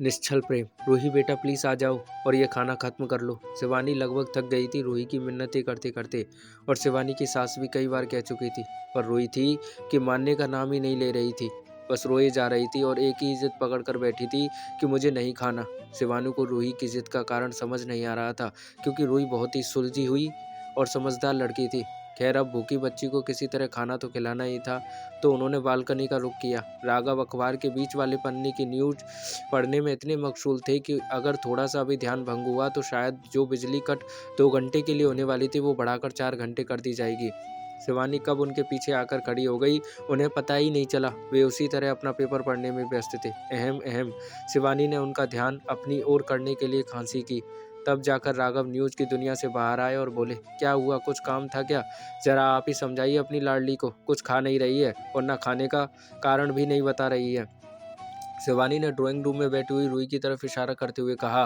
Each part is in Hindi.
निश्चल प्रेम। रूही बेटा प्लीज़ आ जाओ और ये खाना खत्म कर लो। शिवानी लगभग थक गई थी रूही की मिन्नतें करते करते, और शिवानी की सास भी कई बार कह चुकी थी, पर रूही थी कि मानने का नाम ही नहीं ले रही थी। बस रोए जा रही थी और एक ही जिद पकड़ कर बैठी थी कि मुझे नहीं खाना। शिवानी को रूही की जिद का कारण समझ नहीं आ रहा था, क्योंकि रूही बहुत ही सुलझी हुई और समझदार लड़की थी। खैर, अब भूखी बच्ची को किसी तरह खाना तो खिलाना ही था, तो उन्होंने बालकनी का रुख किया। राघव अखबार के बीच वाले पन्ने की न्यूज पढ़ने में इतने मशगूल थे कि अगर थोड़ा सा भी ध्यान भंग हुआ तो शायद जो बिजली कट 2 घंटे के लिए होने वाली थी वो बढ़ाकर 4 घंटे कर दी जाएगी। शिवानी कब उनके पीछे आकर खड़ी हो गई, उन्हें पता ही नहीं चला। वे उसी तरह अपना पेपर पढ़ने में व्यस्त थे। अहम अहम। शिवानी ने उनका ध्यान अपनी ओर करने के लिए खांसी की। तब जाकर राघव न्यूज की दुनिया से बाहर आए और बोले, क्या हुआ, कुछ काम था क्या? जरा आप ही समझाइए अपनी लाडली को। कुछ खा नहीं रही है और न खाने का कारण भी नहीं बता रही है। शिवानी ने ड्राइंग रूम में बैठी हुई रूही की तरफ इशारा करते हुए कहा।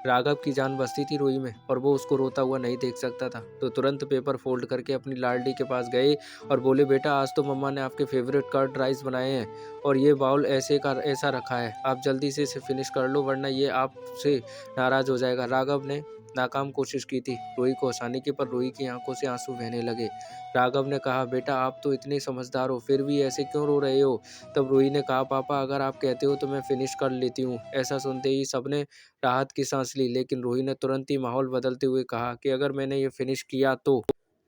राघव की जान बसती थी रूही में, और वो उसको रोता हुआ नहीं देख सकता था, तो तुरंत पेपर फोल्ड करके अपनी लाडली के पास गए और बोले, बेटा आज तो मम्मा ने आपके फेवरेट कर्ड राइस बनाए हैं और ये बाउल ऐसे का ऐसा रखा है, आप जल्दी से इसे फिनिश कर लो वरना ये आपसे नाराज हो जाएगा। राघव ने नाकाम कोशिश की थी रूही को हंसाने की, पर रूही की आंखों से आंसू बहने लगे। राघव ने कहा, बेटा आप तो इतने समझदार हो, फिर भी ऐसे क्यों रो रहे हो? तब रूही ने कहा, पापा अगर आप कहते हो तो मैं फिनिश कर लेती हूँ। ऐसा सुनते ही सबने राहत की सांस ली, लेकिन रूही ने तुरंत ही माहौल बदलते हुए कहा कि अगर मैंने ये फिनिश किया तो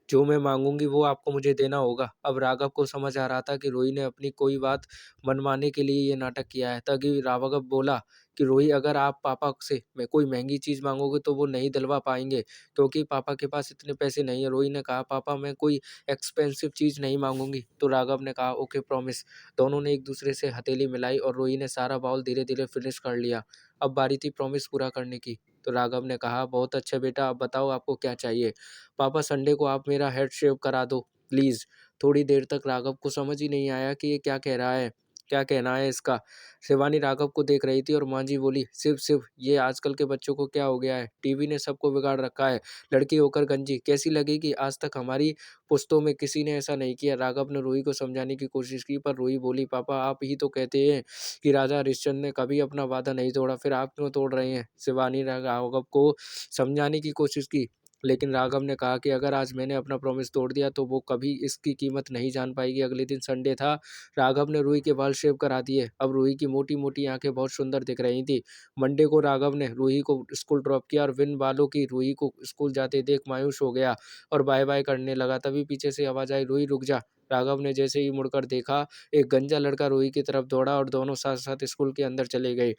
जो मैं मांगूंगी वो आपको मुझे देना होगा। अब राघव को समझ आ रहा था कि रोही ने अपनी कोई बात मनवाने के लिए ये नाटक किया है। तभी राघव बोला कि रोही, अगर आप पापा से मैं कोई महंगी चीज़ मांगोगे तो वो नहीं दिलवा पाएंगे, क्योंकि पापा के पास इतने पैसे नहीं है। रोही ने कहा, पापा मैं कोई एक्सपेंसिव चीज़ नहीं मांगूंगी। तो राघव ने कहा, ओके प्रॉमिस। दोनों ने एक दूसरे से हथेली मिलाई और रोही ने सारा बाउल धीरे धीरे फिनिश कर लिया। अब बारी थी प्रॉमिस पूरा करने की। तो राघव ने कहा, बहुत अच्छा बेटा, अब बताओ आपको क्या चाहिए? पापा संडे को आप मेरा हेड शेव करा दो प्लीज़। थोड़ी देर तक राघव को समझ ही नहीं आया कि ये क्या कह रहा है, क्या कहना है इसका। शिवानी राघव को देख रही थी और माँ जी बोली, शिव शिव, ये आजकल के बच्चों को क्या हो गया है? टीवी ने सबको बिगाड़ रखा है। लड़की होकर गंजी कैसी लगेगी? आज तक हमारी पुश्तों में किसी ने ऐसा नहीं किया। राघव ने रूही को समझाने की कोशिश की, पर रूही बोली, पापा आप ही तो कहते हैं कि राजा हरिश्चंद्र ने कभी अपना वादा नहीं तोड़ा, फिर आप क्यों तोड़ रहे हैं? शिवानी ने राघव को समझाने की कोशिश की, लेकिन राघव ने कहा कि अगर आज मैंने अपना प्रॉमिस तोड़ दिया तो वो कभी इसकी कीमत नहीं जान पाएगी। अगले दिन संडे था। राघव ने रूही के बाल शेव करा दिए। अब रूही की मोटी मोटी आंखें बहुत सुंदर दिख रही थी। मंडे को राघव ने रूही को स्कूल ड्रॉप किया और बिन बालों की रूही को स्कूल जाते देख मायूस हो गया और बाय बाय करने लगा। तभी पीछे से आवाज आई, रूही रुक जा। राघव ने जैसे ही मुड़कर देखा, एक गंजा लड़का रूही की तरफ दौड़ा और दोनों साथ साथ स्कूल के अंदर चले गए।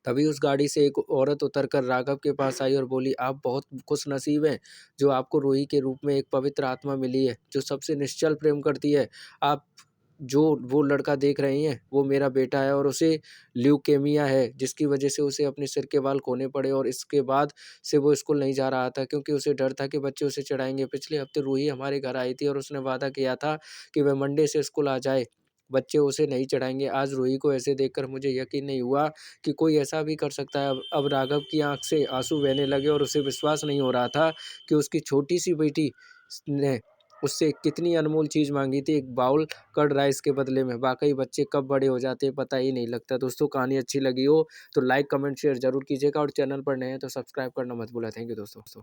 तभी उस गाड़ी से एक औरत उतरकर राघव के पास आई और बोली, आप बहुत खुशनसीब हैं जो आपको रूही के रूप में एक पवित्र आत्मा मिली है जो सबसे निश्चल प्रेम करती है। आप जो वो लड़का देख रहे हैं वो मेरा बेटा है और उसे ल्यूकेमिया है, जिसकी वजह से उसे अपने सिर के बाल खोने पड़े और इसके बाद से वो स्कूल नहीं जा रहा था, क्योंकि उसे डर था कि बच्चे उसे चिढ़ाएंगे। पिछले हफ्ते रूही हमारे घर आई थी और उसने वादा किया था कि वह मंडे से स्कूल आ जाए, बच्चे उसे नहीं चिढ़ाएंगे। आज रूही को ऐसे देखकर मुझे यकीन नहीं हुआ कि कोई ऐसा भी कर सकता है। अब राघव की आंख से आंसू बहने लगे और उसे विश्वास नहीं हो रहा था कि उसकी छोटी सी बेटी ने उससे कितनी अनमोल चीज़ मांगी थी, एक बाउल कर्ड राइस के बदले में। वाकई बच्चे कब बड़े हो जाते हैं पता ही नहीं लगता। दोस्तों, कहानी अच्छी लगी हो तो लाइक कमेंट शेयर जरूर कीजिएगा और चैनल पर नए हैं तो सब्सक्राइब करना मत भूला। थैंक यू दोस्तों।